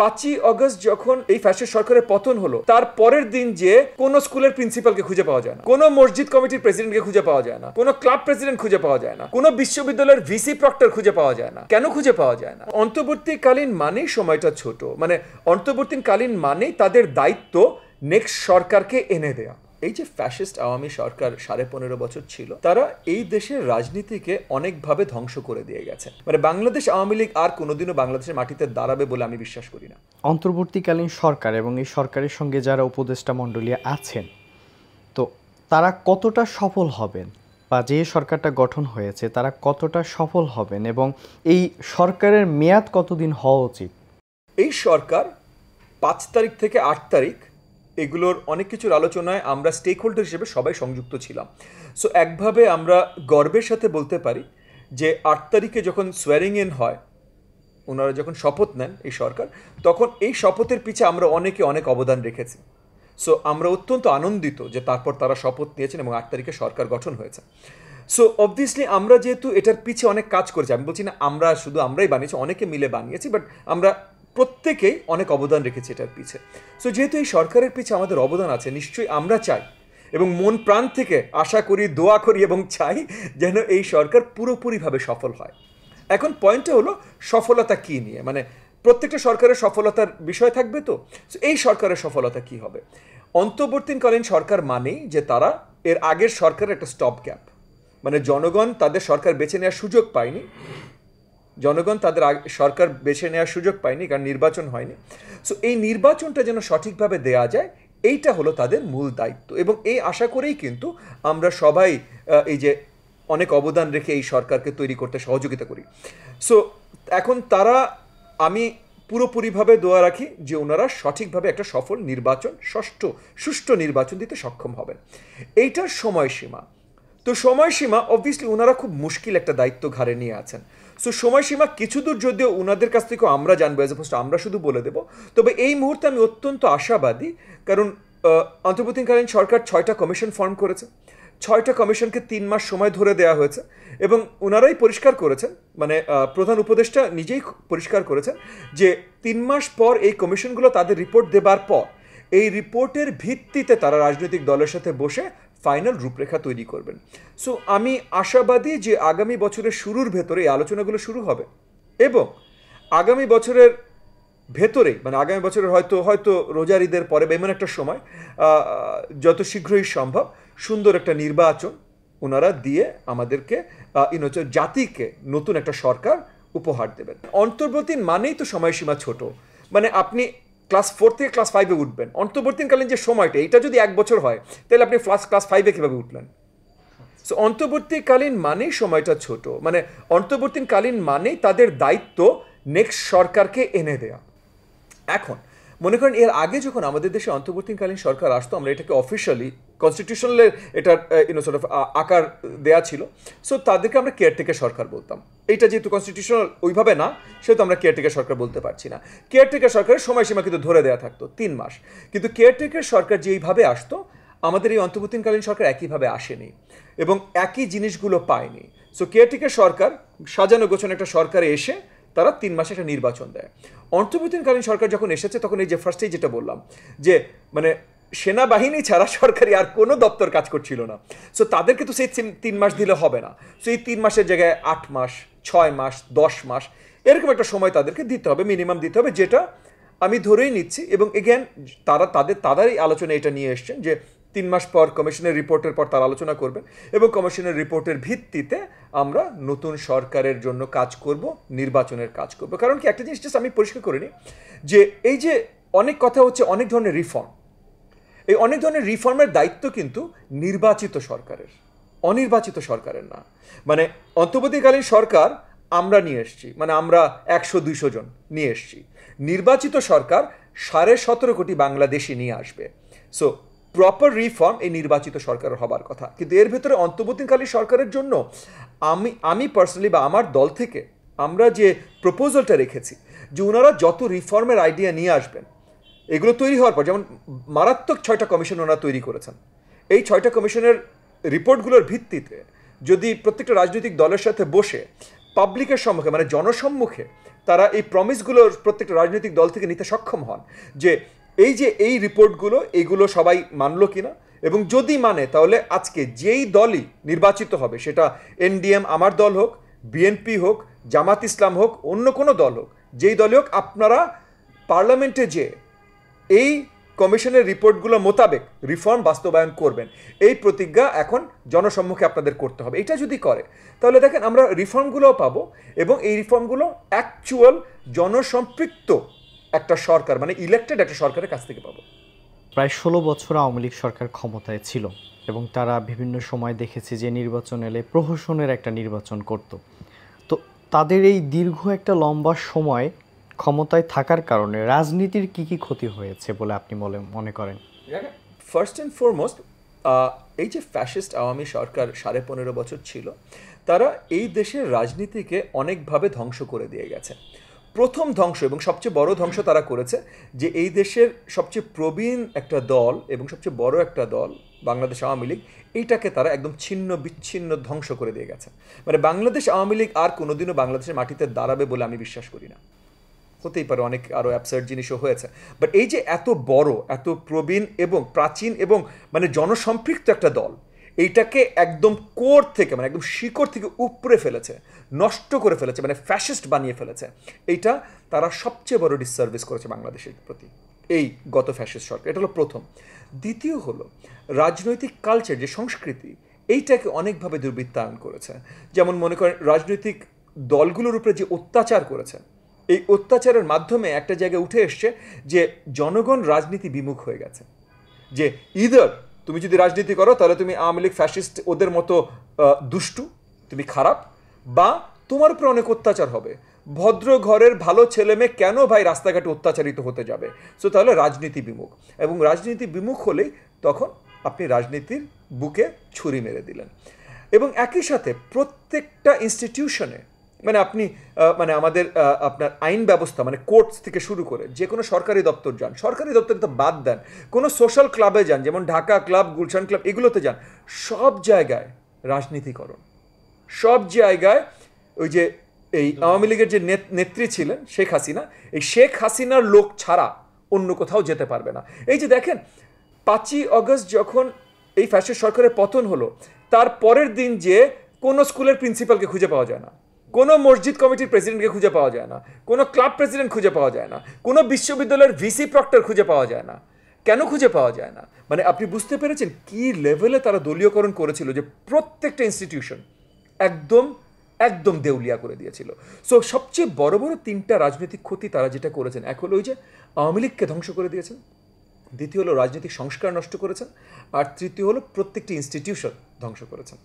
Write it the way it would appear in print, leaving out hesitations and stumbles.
5ই August যখন এই fascist সরকারের পতন হলো, তার পরের দিন যে কোন স্কুলের প্রিন্সিপালকে খুঁজে পাওয়া যায় না, কোন মসজিদ কমিটির প্রেসিডেন্টকে খুঁজে পাওয়া যায় না, কোন ক্লাব প্রেসিডেন্ট খুঁজে পাওয়া যায় না, কোন বিশ্ববিদ্যালয়ের ভিসি প্রক্টর খুঁজে পাওয়া যায় না। কেন খুঁজে পাওয়া যায় না? অন্তর্বর্তীকালীন মানেই সময়টা ছোট, মানে অন্তর্বর্তীকালীন মানেই তাদের দায়িত্ব নেক্সট সরকারকে এনে দেয়া। এই যে ফ্যাসিস্ট আওয়ামী সরকার 15.5 বছর ছিল, তারা এই দেশের রাজনীতিকে অনেকভাবে ধ্বংস করে দিয়ে গেছে। মানে বাংলাদেশ আওয়ামী লীগ আর কোনোদিনও বাংলাদেশের মাটিতে দাঁড়াবে বলে আমি বিশ্বাস করি না। অন্তর্বর্তীকালীন সরকার এবং এই সরকারের সঙ্গে যারা উপদেষ্টা মণ্ডলী আছেন, তো তারা কতটা সফল হবেন, বা যে সরকারটা গঠন হয়েছে তারা কতটা সফল হবেন, এবং এই সরকারের মেয়াদ কতদিন হওয়া উচিত? এই সরকার 5 তারিখ থেকে 8 তারিখ এগুলোর অনেক কিছুর আলোচনায় আমরা স্টেক হোল্ডার হিসেবে সবাই সংযুক্ত ছিলাম। সো একভাবে আমরা গর্বের সাথে বলতে পারি যে 8 তারিখে যখন সোয়ারিং ইন হয়, ওনারা যখন শপথ নেন এই সরকার, তখন এই শপথের পিছে আমরা অনেকে অনেক অবদান রেখেছি। সো আমরা অত্যন্ত আনন্দিত যে তারপর তারা শপথ নিয়েছেন এবং 8 তারিখে সরকার গঠন হয়েছে। সো অবভিয়াসলি আমরা যেহেতু এটার পিছে অনেক কাজ করেছি, আমি বলছি না আমরা শুধু আমরাই বানিয়েছি, অনেকে মিলে বানিয়েছি, বাট আমরা প্রত্যেকেই অনেক অবদান রেখেছি এটার পিছে। সো যেহেতু এই সরকারের পিছে আমাদের অবদান আছে, নিশ্চয়ই আমরা চাই এবং মন প্রাণ থেকে আশা করি, দোয়া করি এবং চাই যেন এই সরকার পুরোপুরিভাবে সফল হয়। এখন পয়েন্টটা হলো সফলতা কী নিয়ে, মানে প্রত্যেকটা সরকারের সফলতার বিষয় থাকবে। তো এই সরকারের সফলতা কি হবে? অন্তর্বর্তীকালীন সরকার মানেই যে তারা এর আগের সরকারের একটা স্টপ গ্যাপ, মানে জনগণ তাদের সরকার বেছে নেওয়ার সুযোগ পায়নি, জনগণ তাদের সরকার বেছে নেওয়ার সুযোগ পায়নি কারণ নির্বাচন হয়নি। সো এই নির্বাচনটা যেন সঠিকভাবে দেয়া যায়, এইটা হলো তাদের মূল দায়িত্ব, এবং এই আশা করেই কিন্তু আমরা সবাই এই যে অনেক অবদান রেখে এই সরকারকে তৈরি করতে সহযোগিতা করি। সো এখন তারা, আমি পুরোপুরিভাবে দোয়া রাখি যে ওনারা সঠিকভাবে একটা সফল নির্বাচন, সুষ্ঠু নির্বাচন দিতে সক্ষম হবেন। এইটার সময়সীমা, তো সময়সীমা অবভিয়াসলি ওনারা খুব মুশকিল একটা দায়িত্ব ঘাড়ে নিয়ে আছেন। সো সময়সীমা কিছু দূর যদিও ওনাদের কাছ থেকেও আমরা জানবো, অ্যাজ অপোজ টু আমরা শুধু বলে দেবো, তবে এই মুহূর্তে আমি অত্যন্ত আশাবাদী, কারণ অন্তর্বর্তীকালীন সরকার 6টা কমিশন ফর্ম করেছে, 6টা কমিশনকে 3 মাস সময় ধরে দেওয়া হয়েছে, এবং ওনারাই পরিষ্কার করেছেন, মানে প্রধান উপদেষ্টা নিজেই পরিষ্কার করেছেন যে 3 মাস পর এই কমিশনগুলো তাদের রিপোর্ট দেবার পর এই রিপোর্টের ভিত্তিতে তারা রাজনৈতিক দলের সাথে বসে ফাইনাল রূপরেখা তৈরি করবেন। সো আমি আশাবাদী যে আগামী বছরের শুরুর ভেতরে এই আলোচনাগুলো শুরু হবে, এবং আগামী বছরের ভেতরেই, মানে আগামী বছরের হয়তো রোজার ঈদের পরে বা এমন একটা সময় যত শীঘ্রই সম্ভব সুন্দর একটা নির্বাচন ওনারা দিয়ে আমাদেরকে জাতিকে নতুন একটা সরকার উপহার দেবেন। অন্তর্বর্তী মানেই তো সময়সীমা ছোট, মানে আপনি ক্লাস 4 থেকে ক্লাস 5-এ উঠবেন, অন্তর্বর্তীকালীন যে সময়টা এটা যদি 1 বছর হয় তাহলে আপনি ক্লাস 5-এ কীভাবে উঠলেন? সো অন্তর্বর্তীকালীন মানেই সময়টা ছোট, মানে অন্তর্বর্তীকালীন মানেই তাদের দায়িত্ব নেক্সট সরকারকে এনে দেয়া। এখন মনে করেন এর আগে যখন আমাদের দেশে অন্তর্বর্তীকালীন সরকার আসতো, আমরা এটাকে অফিসিয়ালি কনস্টিটিউশনালের এটার আকার দেয়া ছিল, সো তাদেরকে আমরা কেয়ারটেকার সরকার বলতাম। এইটা যেহেতু কনস্টিটিউশনাল ওইভাবে না, সেহেতু আমরা কেয়ারটেকার সরকার বলতে পারছি না। কেয়ারটেকার সরকারের সময়সীমা কিন্তু ধরে দেওয়া থাকতো 3 মাস, কিন্তু কেয়ারটেকার সরকার যেইভাবে আসতো আমাদের এই অন্তর্বর্তীকালীন সরকার একইভাবে আসেনি এবং একই জিনিসগুলো পায়নি। সো কেয়ারটেকার সরকার সাজানো গোছানো একটা সরকারে এসে তারা 3 মাসে একটা নির্বাচন দেয়। অন্তর্বর্তীকালীন সরকার যখন এসেছে তখন এই যে ফার্স্টেই যেটা বললাম যে মানে সেনাবাহিনী ছাড়া সরকারি আর কোনো দপ্তর কাজ করছিল না। সো তাদেরকে তো সেই 3 মাস দিলে হবে না, সো এই 3 মাসের জায়গায় 8 মাস, 6 মাস, 10 মাস এরকম একটা সময় তাদেরকে দিতে হবে, মিনিমাম দিতে হবে, যেটা আমি ধরেই নিচ্ছি। এবং এগেন তাদেরই আলোচনা এটা নিয়ে এসছেন যে 3 মাস পর কমিশনের রিপোর্টের পর তারা আলোচনা করবেন, এবং কমিশনের রিপোর্টের ভিত্তিতে আমরা নতুন সরকারের জন্য কাজ করব, নির্বাচনের কাজ করব। কারণ কি একটা জিনিস আমি পরিষ্কার করে নিই যে এই যে অনেক কথা হচ্ছে অনেক ধরনের রিফর্ম, এই অনেক ধরনের রিফর্মের দায়িত্ব কিন্তু নির্বাচিত সরকারের, অনির্বাচিত সরকারের না। মানে অন্তর্বর্তীকালীন সরকার আমরা নিয়ে এসছি, মানে আমরা 100-200 জন নিয়ে এসছি, নির্বাচিত সরকার 17.5 কোটি বাংলাদেশি নিয়ে আসবে। সো প্রপার রিফর্ম এই নির্বাচিত সরকারের হবার কথা, কিন্তু এর ভেতরে অন্তর্বর্তীকালীন সরকারের জন্য আমি পার্সোনালি বা আমার দল থেকে আমরা যে প্রপোজালটা রেখেছি যে ওনারা যত রিফর্মের আইডিয়া নিয়ে আসবেন, এগুলো তৈরি হওয়ার পর, যেমন মারাত্মক 6টা কমিশন ওনারা তৈরি করেছেন, এই 6টা কমিশনের রিপোর্টগুলোর ভিত্তিতে যদি প্রত্যেকটা রাজনৈতিক দলের সাথে বসে পাবলিকের সম্মুখে, মানে জনসম্মুখে তারা এই প্রমিসগুলো প্রত্যেকটা রাজনৈতিক দল থেকে নিতে সক্ষম হন, যে এই রিপোর্টগুলো এগুলো সবাই মানলো কিনা, এবং যদি মানে তাহলে আজকে যেই দলই নির্বাচিত হবে, সেটা এনডিএম আমার দল হোক, বিএনপি হোক, জামাত ইসলাম হোক, অন্য কোনো দল হোক, যেই দলই হোক, আপনারা পার্লামেন্টে যে এই কমিশনের রিপোর্টগুলো মোতাবেক রিফর্ম বাস্তবায়ন করবেন, এই প্রতিজ্ঞা এখন জনসম্মুখে আপনাদের করতে হবে। এটা যদি করে তাহলে দেখেন আমরা রিফর্মগুলোও পাবো, এবং এই রিফর্মগুলো অ্যাকচুয়াল জনসম্পৃক্ত একটা সরকার, মানে ইলেক্টেড একটা সরকারের কাছ থেকে পাবো। প্রায় 16 বছর আওয়ামী লীগ সরকার ক্ষমতায় ছিল এবং তারা বিভিন্ন সময় দেখেছে যে নির্বাচন এলে প্রহসনের একটা নির্বাচন করত। তো তাদের এই দীর্ঘ একটা লম্বা সময় ক্ষমতায় থাকার কারণে রাজনীতির কি কি ক্ষতি হয়েছে বলে আপনি মনে করেন? ফার্স্ট অ্যান্ড ফরমোস্ট, এই যে ফ্যাসিস্ট আওয়ামী সরকার 15.5 বছর ছিল, তারা এই দেশের রাজনীতিকে অনেকভাবে ধ্বংস করে দিয়ে গেছে। প্রথম ধ্বংস এবং সবচেয়ে বড় ধ্বংস তারা করেছে যে এই দেশের সবচেয়ে প্রবীণ একটা দল এবং সবচেয়ে বড় একটা দল বাংলাদেশ আওয়ামী লীগ, এইটাকে তারা একদম ছিন্ন বিচ্ছিন্ন ধ্বংস করে দিয়ে গেছে। মানে বাংলাদেশ আওয়ামী লীগ আর কোনোদিনও বাংলাদেশের মাটিতে দাঁড়াবে বলে আমি বিশ্বাস করি না। হতেই পারে অনেক আরও অ্যাবসার্ড জিনিসও হয়েছে, বাট এই যে এত বড়, এত প্রবীণ এবং প্রাচীন এবং মানে জনসম্পৃক্ত একটা দল, এইটাকে একদম কোর থেকে, মানে একদম শিকড় থেকে উপড়ে ফেলেছে, নষ্ট করে ফেলেছে, মানে ফ্যাসিস্ট বানিয়ে ফেলেছে। এইটা তারা সবচেয়ে বড় ডিসসার্ভিস করেছে বাংলাদেশের প্রতি, এই গত ফ্যাসিস্ট সরকার। এটা হলো প্রথম। দ্বিতীয় হলো রাজনৈতিক কালচার, যে সংস্কৃতি, এইটাকে অনেকভাবে দুর্বৃত্তায়ন করেছে। যেমন মনে করেন রাজনৈতিক দলগুলোর উপরে যে অত্যাচার করেছে, এই অত্যাচারের মাধ্যমে একটা জায়গায় উঠে এসছে যে জনগণ রাজনীতি বিমুখ হয়ে গেছে। যে ইদার তুমি যদি রাজনীতি করো তাহলে তুমি আওয়ামী লীগ ফ্যাসিস্ট ওদের মতো দুষ্টু, তুমি খারাপ, বা তোমার উপরে অনেক অত্যাচার হবে। ভদ্র ঘরের ভালো ছেলে মেয়ে কেন ভাই রাস্তাঘাটে অত্যাচারিত হতে যাবে? সো তাহলে রাজনীতি বিমুখ, এবং রাজনীতি বিমুখ হলেই তখন আপনি রাজনীতির বুকে ছুরি মেরে দিলেন। এবং একই সাথে প্রত্যেকটা ইনস্টিটিউশনে, মানে আপনি মানে আমাদের আপনার আইন ব্যবস্থা, মানে কোর্টস থেকে শুরু করে যে কোনো সরকারি দপ্তর যান, সরকারি দপ্তরে তো বাদ দেন, কোনো সোশ্যাল ক্লাবে যান, যেমন ঢাকা ক্লাব, গুলশান ক্লাব, এগুলোতে যান, সব জায়গায় রাজনীতিকরণ। সব জায়গায় ওই যে এই আওয়ামী লীগের যে নেত্রী ছিলেন শেখ হাসিনা, এই শেখ হাসিনার লোক ছাড়া অন্য কোথাও যেতে পারবে না। এই যে দেখেন 5ই অগস্ট যখন এই ফ্যাসিস্ট সরকারের পতন হলো, তার পরের দিন যে কোনো স্কুলের প্রিন্সিপালকে খুঁজে পাওয়া যায় না, কোনো মসজিদ কমিটির প্রেসিডেন্টকে খুঁজে পাওয়া যায় না, কোনো ক্লাব প্রেসিডেন্ট খুঁজে পাওয়া যায় না, কোনো বিশ্ববিদ্যালয়ের ভিসি প্রক্টর খুঁজে পাওয়া যায় না। কেন খুঁজে পাওয়া যায় না? মানে আপনি বুঝতে পেরেছেন কি লেভেলে তারা দলীয়করণ করেছিল, যে প্রত্যেকটা ইনস্টিটিউশন একদম একদম দেউলিয়া করে দিয়েছিল। সো সবচেয়ে বড় বড় 3টা রাজনৈতিক ক্ষতি তারা যেটা করেছেন, এক হলো ওই যে আওয়ামী লীগকে ধ্বংস করে দিয়েছেন, দ্বিতীয় হলো রাজনৈতিক সংস্কার নষ্ট করেছেন, আর তৃতীয় হলো প্রত্যেকটি ইনস্টিটিউশন ধ্বংস করেছেন।